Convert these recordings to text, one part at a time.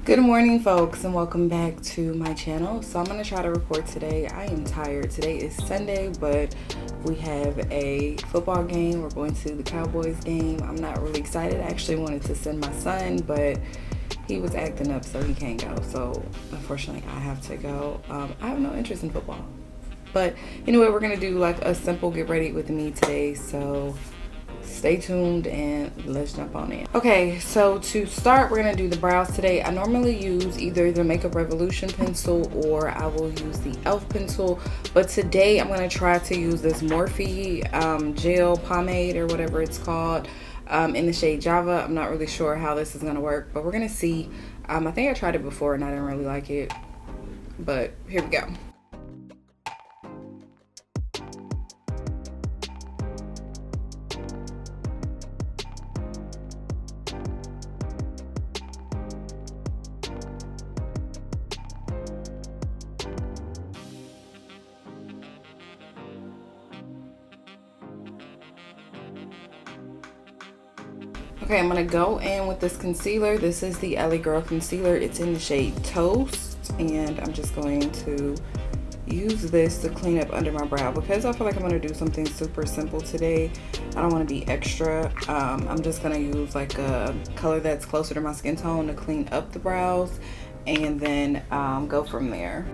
Good morning, folks, and welcome back to my channel. So I'm going to try to record today. I am tired. Today is Sunday, but we have a football game. We're going to the Cowboys game. I'm not really excited. I actually wanted to send my son, but he was acting up, so he can't go. So unfortunately, I have to go. I have no interest in football. But anyway, we're going to do like a simple get ready with me today. So stay tuned and let's jump on in. Okay, so to start, we're gonna do the brows today. I normally use either the Makeup Revolution pencil or I will use the e.l.f. pencil, but today I'm gonna try to use this Morphe gel pomade or whatever it's called in the shade Java. I'm not really sure how this is gonna work, but we're gonna see. I think I tried it before and I didn't really like it, but here we go. Okay, I'm gonna go in with this concealer. This is the LA Girl concealer. It's in the shade Toast, and I'm just going to use this to clean up under my brow because I feel like I'm gonna do something super simple today. I don't want to be extra. I'm just gonna use like a color that's closer to my skin tone to clean up the brows, and then go from there.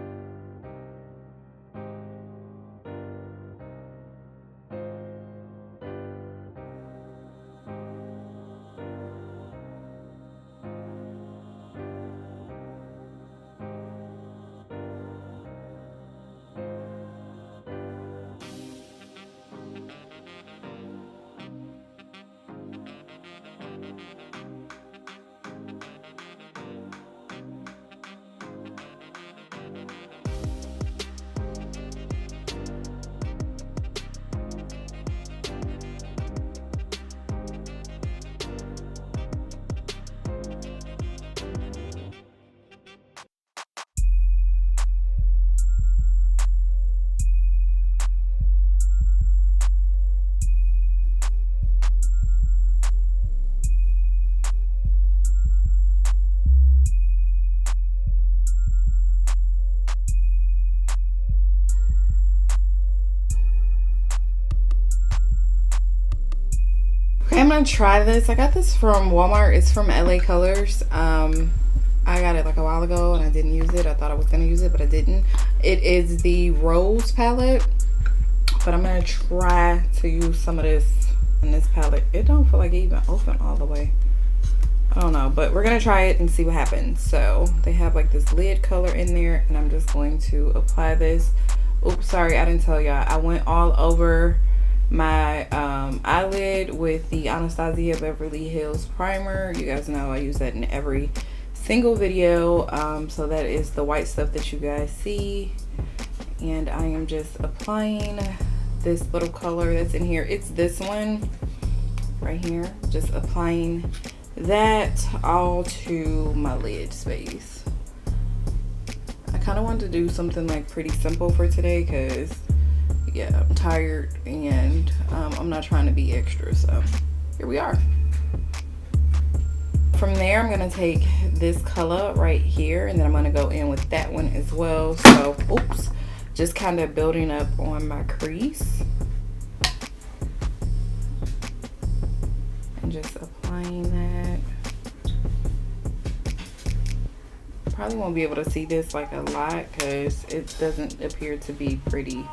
I'm gonna try this. I got this from Walmart. It's from LA Colors. I got it like a while ago and I didn't use it. I thought I was gonna use it, but I didn't. It is the Rose palette, but I'm gonna try to use some of this in this palette. It don't feel like it even opened all the way. I don't know, but we're gonna try it and see what happens. So they have like this lid color in there, and I'm just going to apply this. Oops, sorry, I didn't tell y'all. I went all over my eyelid with the Anastasia Beverly Hills primer. You guys know I use that in every single video. So that is the white stuff that you guys see, and I am just applying this little color that's in here. It's this one right here. Just applying that all to my lid space. I kind of wanted to do something like pretty simple for today because yeah, I'm tired and I'm not trying to be extra, so here we are. From there, I'm gonna take this color right here and then I'm gonna go in with that one as well. So, oops, just kind of building up on my crease and just applying that. Probably won't be able to see this like a lot because it doesn't appear to be pretty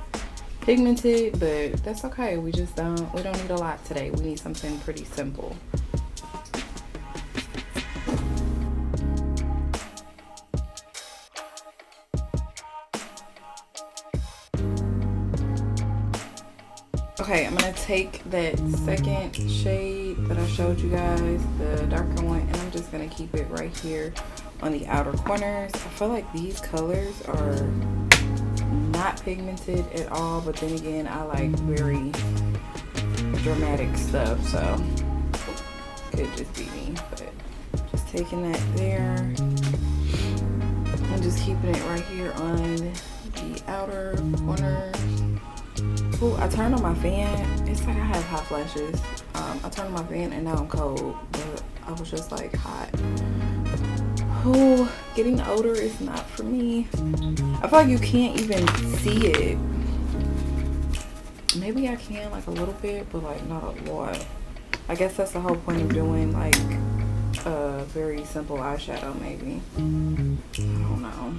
pigmented, but that's okay. We don't need a lot today. We need something pretty simple. Okay, I'm gonna take that second shade that I showed you guys, the darker one, and I'm just gonna keep it right here on the outer corners. I feel like these colors are not pigmented at all, but then again, I like very dramatic stuff, so could just be me. But just taking that there and just keeping it right here on the outer corners. Ooh, I turned on my fan. It's like I have hot flashes. I turned on my fan and now I'm cold, but I was just like hot. Oh, getting older is not for me. I feel like you can't even see it. Maybe I can like a little bit, but like not a lot. I guess that's the whole point of doing like a very simple eyeshadow, maybe. I don't know.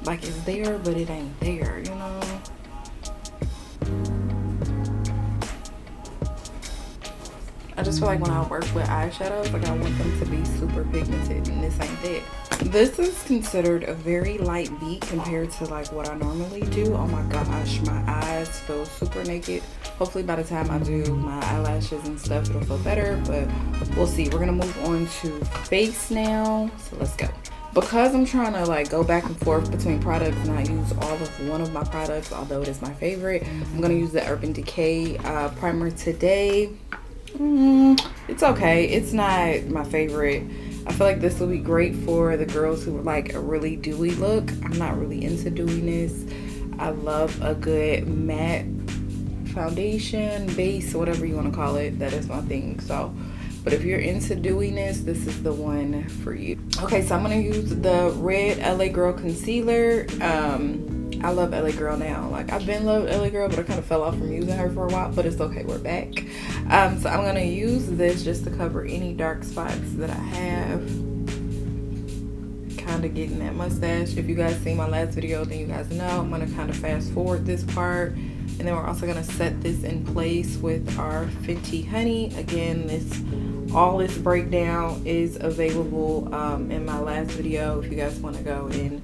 Like it's there, but it ain't there, you know? I just feel like when I work with eyeshadows, like I want them to be super pigmented, and this ain't that. This is considered a very light beat compared to like what I normally do. Oh my gosh, my eyes feel super naked. Hopefully by the time I do my eyelashes and stuff, it'll feel better, but we'll see. We're gonna move on to face now, so let's go. Because I'm trying to like go back and forth between products and I use all of one of my products, although it is my favorite, I'm gonna use the Urban Decay primer today. It's okay. It's not my favorite. I feel like this will be great for the girls who like a really dewy look. I'm not really into dewiness. I love a good matte foundation, base, whatever you want to call it. That is my thing. So, but if you're into dewiness, this is the one for you. Okay, so I'm gonna use the red LA Girl concealer. I love LA Girl now. Like I've been loved LA Girl, but I kind of fell off from using her for a while, but it's okay, we're back. So I'm gonna use this just to cover any dark spots that I have. Kind of getting that mustache. If you guys seen my last video, then you guys know I'm gonna kind of fast forward this part, and then we're also gonna set this in place with our Fenty Honey. Again, all this breakdown is available in my last video. If you guys want to go and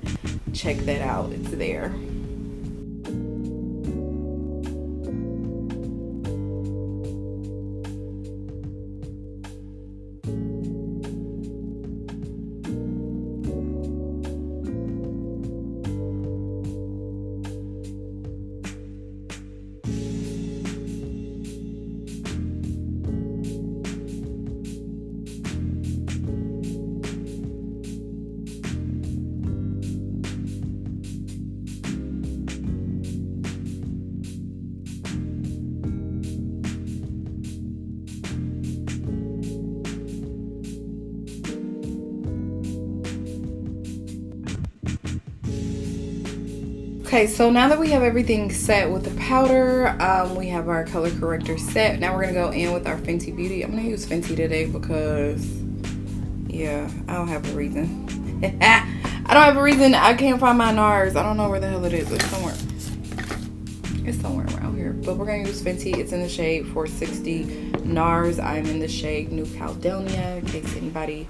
check that out, it's there. Okay, so now that we have everything set with the powder, we have our color corrector set. Now we're gonna go in with our Fenty Beauty. I'm gonna use Fenty today because, yeah, I don't have a reason. I don't have a reason. I can't find my NARS. I don't know where the hell it is. It's somewhere. It's somewhere around here. But we're gonna use Fenty. It's in the shade 460 NARS. I'm in the shade Nude Caledonia, in case anybody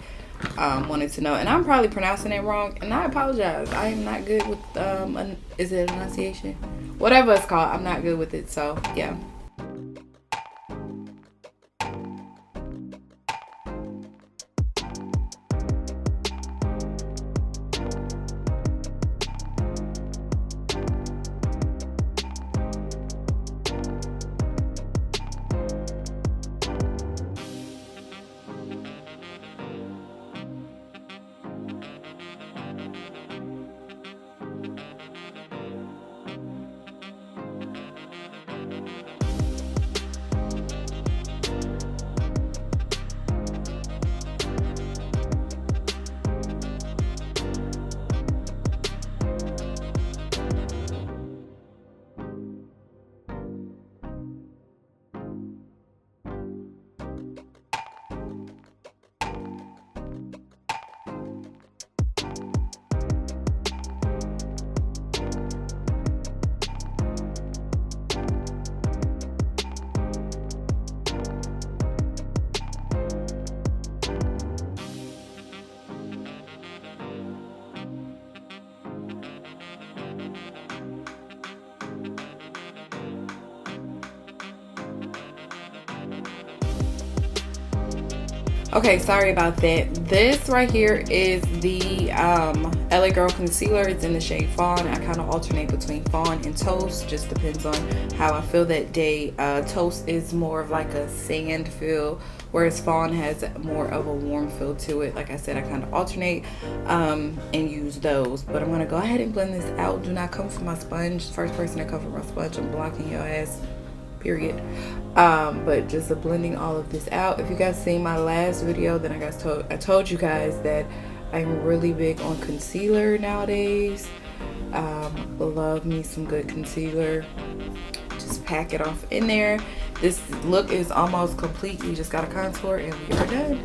wanted to know. And I'm probably pronouncing it wrong, and I apologize. I am not good with is it enunciation, whatever it's called. I'm not good with it, so yeah. Okay, sorry about that. This right here is the LA Girl concealer. It's in the shade Fawn. I kind of alternate between Fawn and Toast. Just depends on how I feel that day. Toast is more of like a sand feel, whereas Fawn has more of a warm feel to it. Like I said, I kind of alternate and use those. But I'm going to go ahead and blend this out. Do not come for my sponge. First person to come for my sponge, I'm blocking your ass. period. But just blending all of this out. If you guys seen my last video, then I told you guys that I'm really big on concealer nowadays. Love me some good concealer. Just pack it off in there. This look is almost complete. We just got a contour and we are done.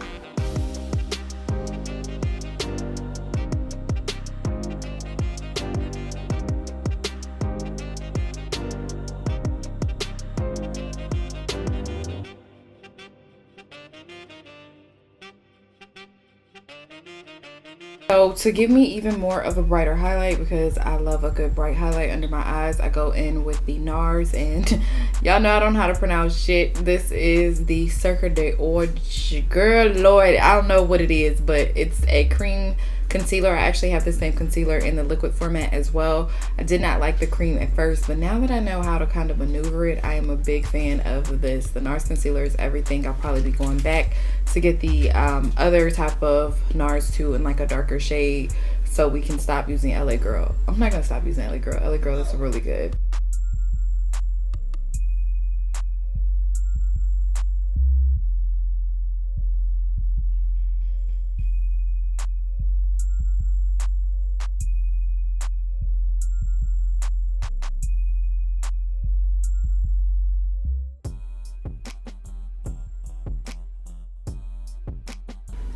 So to give me even more of a brighter highlight, because I love a good bright highlight under my eyes, I go in with the NARS, and y'all know I don't know how to pronounce shit. This is the 𝔼𝕪𝕗𝕤. Girl, Lord, I don't know what it is, but it's a cream concealer. I actually have the same concealer in the liquid format as well. I did not like the cream at first, but now that I know how to kind of maneuver it, I am a big fan of this. The NARS concealer is everything. I'll probably be going back to get the other type of NARS too in like a darker shade, so we can stop using LA Girl. I'm not gonna stop using LA Girl. LA Girl is really good.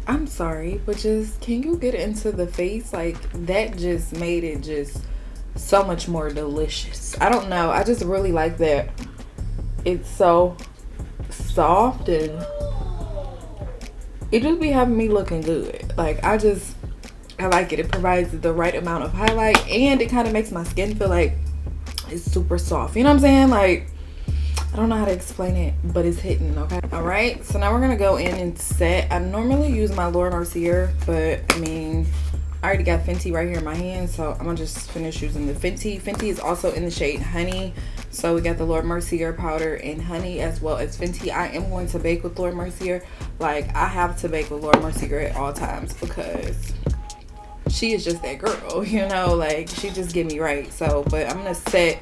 I'm sorry, but just, can you get into the face? Like, that just made it just so much more delicious. I don't know, I just really like that it's so soft, and it just be having me looking good. Like, I like it. It provides the right amount of highlight, and it kind of makes my skin feel like it's super soft, you know what I'm saying? Like, I don't know how to explain it, but it's hitting, okay? All right, so now we're gonna go in and set. I normally use my 𝔼𝕪𝕖𝕤, but I mean, I already got Fenty right here in my hand, so I'm gonna just finish using the Fenty. Fenty is also in the shade Honey. So we got the 𝔼𝕪𝕖𝕤 powder in Honey as well as Fenty. I am going to bake with 𝔼𝕪𝕖𝕤. Like, I have to bake with 𝔼𝕪𝕖𝕤 at all times because she is just that girl, you know? Like, she just get me right. So, but I'm gonna set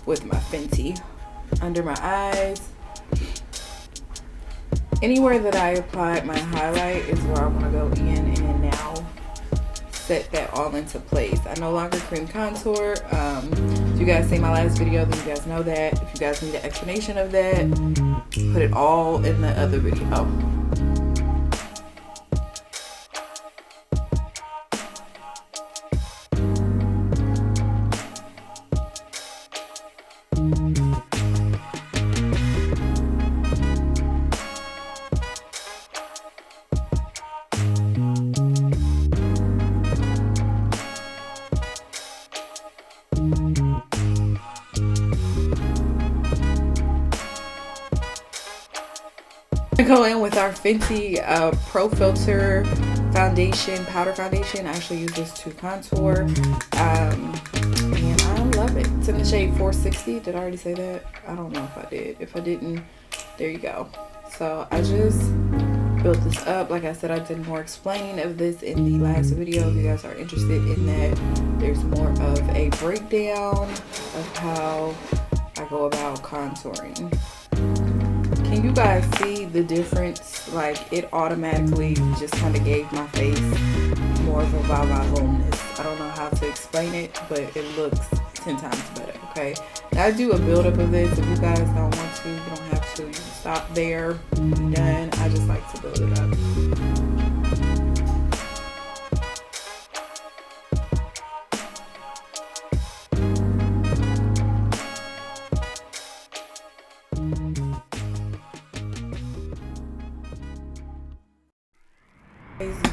with my Fenty under my eyes. Anywhere that I applied my highlight is where I want to go in and now set that all into place. I no longer cream contour. If you guys see my last video, then you guys know that. If you guys need an explanation of that, put it all in the other video. Go in with our Fenty Pro Filter foundation, powder foundation. I actually use this to contour, and I love it. It's in the shade 460. Did I already say that? I don't know if I did. If I didn't, there you go. So I just built this up. Like I said, I did more explaining of this in the last video. If you guys are interested in that, there's more of a breakdown of how I go about contouring. Can you guys see the difference? Like, it automatically just kind of gave my face more of a va-va-vomeness. I don't know how to explain it, but it looks 10 times better, okay? Now, I do a buildup of this. If you guys don't want to, you don't have to. You can stop there, be done. I just like to build it up.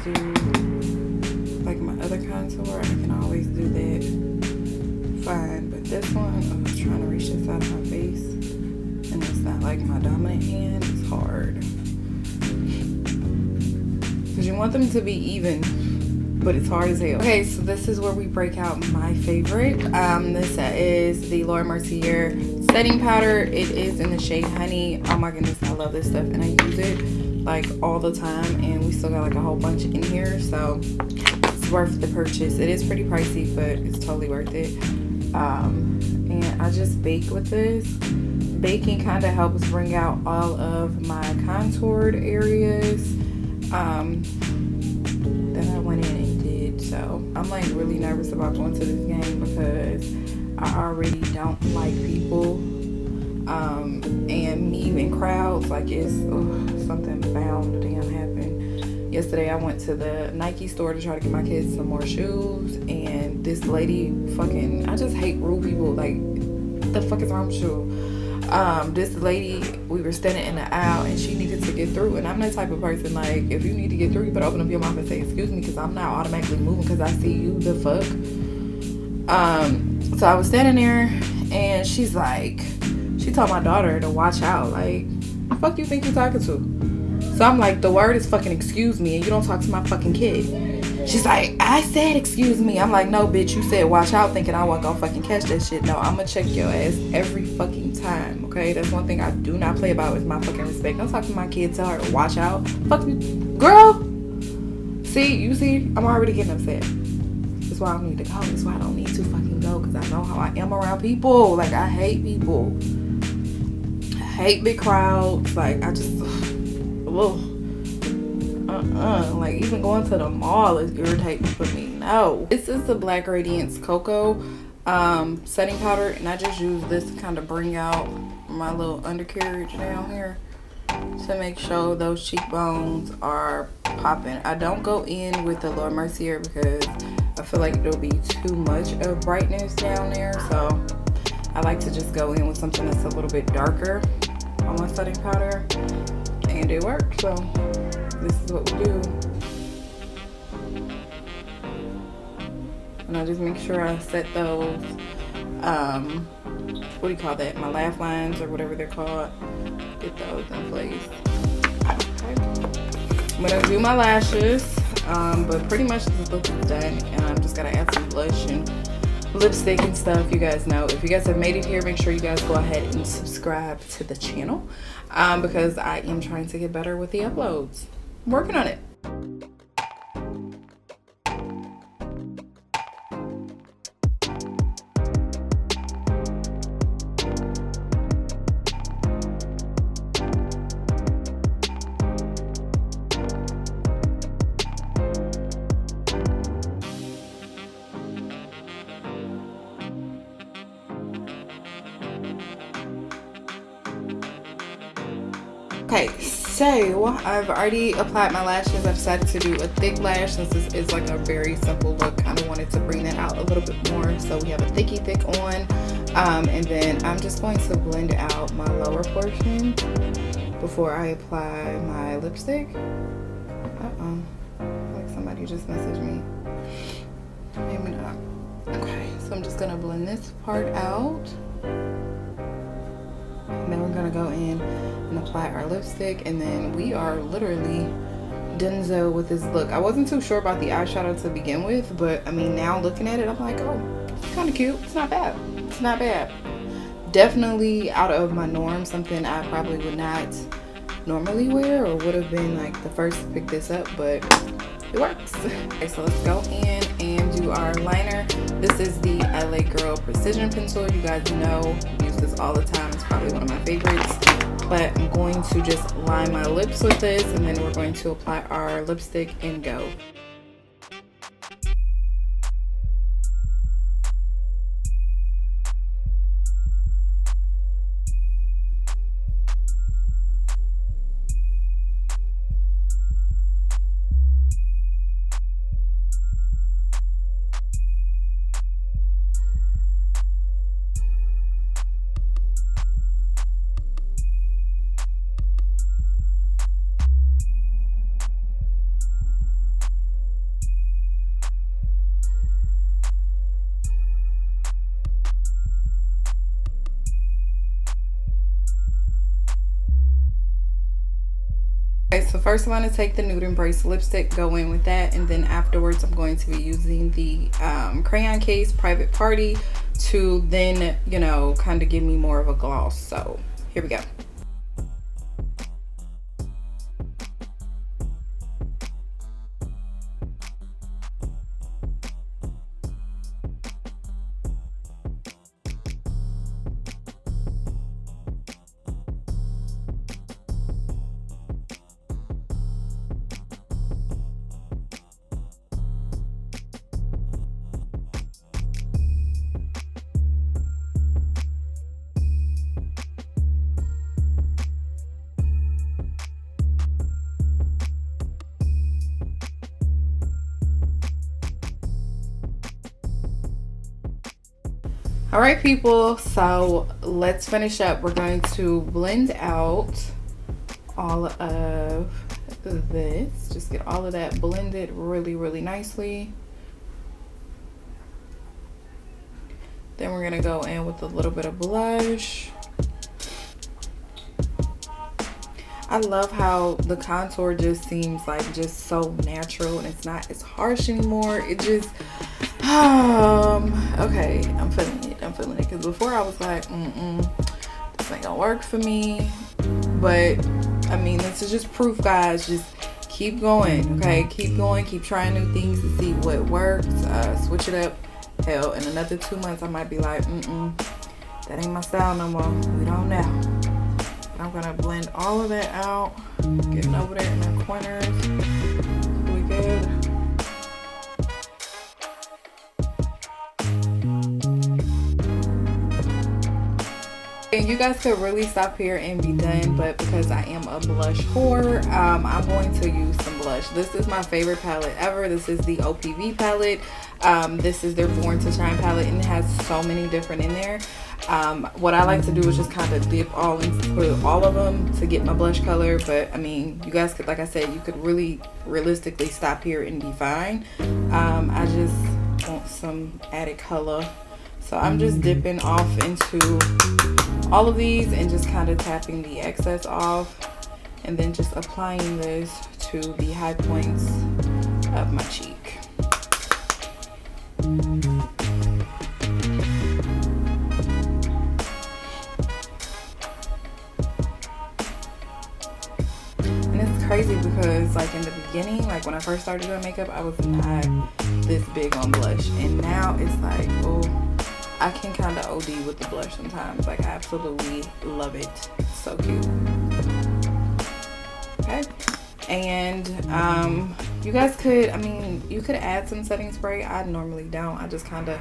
Do like my other contour, I can always do that fine, but this one, I'm trying to reach this side of my face, and it's not like my dominant hand. It's hard because you want them to be even, but it's hard as hell. Okay, so this is where we break out my favorite. This is the 𝔼𝕪𝕖𝕤 setting powder. It is in the shade Honey. Oh my goodness, I love this stuff, and I use it like all the time, and we still got like a whole bunch in here, so it's worth the purchase. It is pretty pricey, but it's totally worth it. And I just bake with this. baking kind of helps bring out all of my contoured areas that I went in and did. So I'm like really nervous about going to this game because I already don't like people, and me in crowds, like it's something bound to damn happen. Yesterday I went to the Nike store to try to get my kids some more shoes, and this lady fucking, I just hate rude people. Like, what the fuck is wrong with you? This lady, we were standing in the aisle and she needed to get through, and I'm the type of person, like, if you need to get through, you better open up your mouth and say excuse me, because I'm not automatically moving because I see you. The fuck. So I was standing there and she's like, she told my daughter to watch out. Like, the fuck you think you're talking to? So I'm like, the word is fucking excuse me, and you don't talk to my fucking kid. She's like, I said excuse me. I'm like, no bitch, you said watch out, thinking I wasn't gonna fucking catch that shit. No, I'm gonna check your ass every fucking time, okay? That's one thing I do not play about with my fucking respect. Don't talk to my kids, tell her to watch out. Fuck you, girl. You see, I'm already getting upset. That's why I don't need to go. That's why I don't need to fucking go, because I know how I am around people. Like, I hate people. I hate big crowds. Like, I just, like, even going to the mall is irritating for me. No. This is the Black Radiance Cocoa setting powder, and I just use this to kind of bring out my little undercarriage down here to make sure those cheekbones are popping. I don't go in with the 𝔼𝕪𝕖𝕤 because I feel like it'll be too much of brightness down there, so I like to just go in with something that's a little bit darker on my setting powder, and it works. So this is what we do. And I just make sure I set those, what do you call that? My laugh lines or whatever they're called. Get those in place. Okay. I'm gonna do my lashes, but pretty much this look is done, and I'm just gonna add some blush and lipstick and stuff. You guys know, if you guys have made it here, make sure you guys go ahead and subscribe to the channel, because I am trying to get better with the uploads. I'm working on it. Okay, so I've already applied my lashes. I decided to do a thick lash since this is like a very simple look. Kind of wanted to bring that out a little bit more. So we have a thicky thick on, and then I'm just going to blend out my lower portion before I apply my lipstick. Like somebody just messaged me. Maybe not. Okay, so I'm just gonna blend this part out. And then we're gonna go in and apply our lipstick, and then we are literally donezo with this look. I wasn't too sure about the eyeshadow to begin with, but I mean, now looking at it, I'm like, oh, it's kind of cute. It's not bad. It's not bad. Definitely out of my norm, something I probably would not normally wear, or would have been like the first to pick this up, but it works. Okay, so let's go in and do our liner. This is the LA Girl Precision Pencil. You guys know, I use this all the time. It's probably one of my favorites. But I'm going to just line my lips with this, and then we're going to apply our lipstick and go. Okay, so first I'm going to take the Nude Embrace lipstick, go in with that, and then afterwards I'm going to be using the crayon case Private Party to then, you know, kind of give me more of a gloss. So here we go. All right, people, so let's finish up. We're going to blend out all of this. Just get all of that blended really nicely. Then we're gonna go in with a little bit of blush. I love how the contour just seems like just so natural and it's not as harsh anymore. It just okay, I'm feeling it because before I was like this ain't gonna work for me, but I mean, this is just proof, guys. Just keep going, okay? Keep going, keep trying new things to see what works. Switch it up. Hell, in another 2 months I might be like that ain't my style no more. We don't know. I'm gonna blend all of that out, getting over there in the corners. Really good. And you guys could really stop here and be done, but because I am a blush whore, I'm going to use some blush. This is my favorite palette ever. This is the OPV palette. This is their Born to Shine palette, and it has so many different in there. What I like to do is just kind of dip all into all of them to get my blush color, but I mean, you guys could, like I said, you could really realistically stop here and be fine. I just want some added color, so I'm just dipping off into all of these and just kind of tapping the excess off, and then just applying this to the high points of my cheek. Crazy because like in the beginning, like when I first started doing makeup, I was not this big on blush, and now it's like, oh, I can kind of OD with the blush sometimes. Like, I absolutely love it. It's so cute. Okay, and you guys could, I mean, you could add some setting spray. I normally don't. I just kind of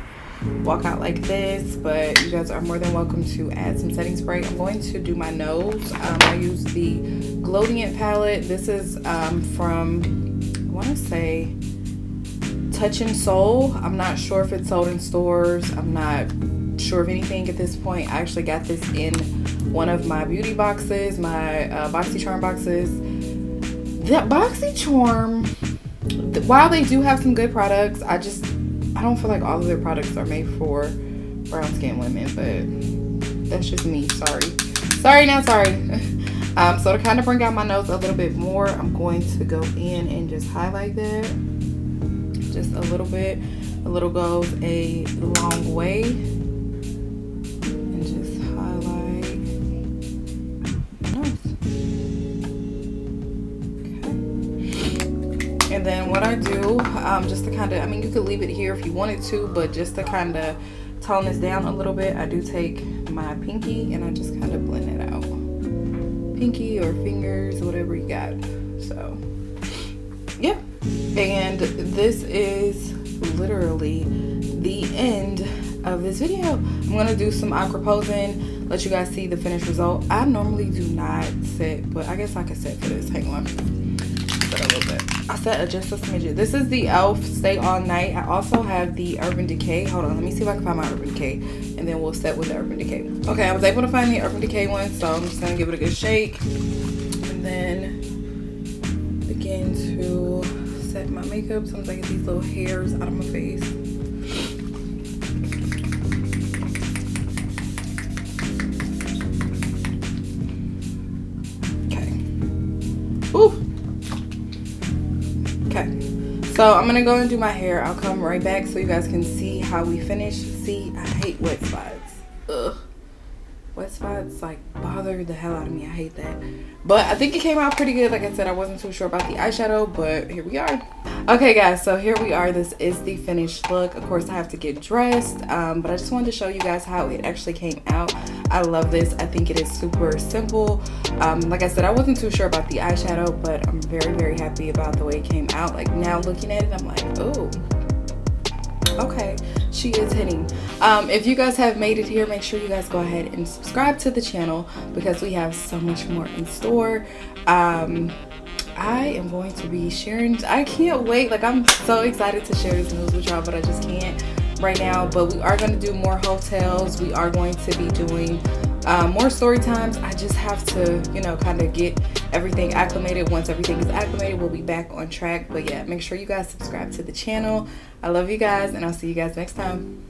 walk out like this, but you guys are more than welcome to add some setting spray. I'm going to do my nose. I use the 𝔼𝕪𝕖𝕤 palette. This is from, I want to say Touch and Soul. I'm not sure if it's sold in stores. I'm not sure of anything at this point. I actually got this in one of my beauty boxes, my BoxyCharm boxes. That BoxyCharm, while they do have some good products, I don't feel like all of their products are made for brown skin women, but that's just me. Sorry. So to kind of bring out my nose a little bit more, I'm going to go in and just highlight that just a little bit. A little goes a long way, and just highlight my nose. Okay. And then what I do, just to kind of, I mean, you could leave it here if you wanted to, but just to kind of tone this down a little bit, I do take my pinky and I just kind of blend it out. Pinky or fingers, whatever you got. So yeah, and this is literally the end of this video. I'm gonna do some 𝔼𝕵𝕝, let you guys see the finished result. I normally do not set, but I guess I could set for this. Hang on, set a little bit. I set just a smidget. This is the e.l.f. Stay All Night. I also have the Urban Decay. Hold on, let me see if I can find my Urban Decay, and then we'll set with the Urban Decay. Okay, I was able to find the Urban Decay one, so I'm just gonna give it a good shake, and then begin to set my makeup. Sometimes I get these little hairs out of my face. Okay. Ooh. Okay. So I'm gonna go and do my hair. I'll come right back so you guys can see how we finish. See, I hate wet spots. Ugh. Wet spots like bother the hell out of me. I hate that. But I think it came out pretty good. Like I said, I wasn't too sure about the eyeshadow, but here we are. Okay guys, so here we are. This is the finished look. Of course I have to get dressed, but I just wanted to show you guys how it actually came out. I love this. I think it is super simple. Like I said, I wasn't too sure about the eyeshadow, but I'm very happy about the way it came out. Like now looking at it, I'm like, oh, okay, she is hitting. If you guys have made it here, make sure you guys go ahead and subscribe to the channel because we have so much more in store. I am going to be sharing, I can't wait, like I'm so excited to share this news with y'all, but I just can't right now, but we are going to do more hotels. We are going to be doing more story times. I just have to, you know, kind of get everything acclimated. Once everything is acclimated, we'll be back on track. But yeah, make sure you guys subscribe to the channel. I love you guys, and I'll see you guys next time.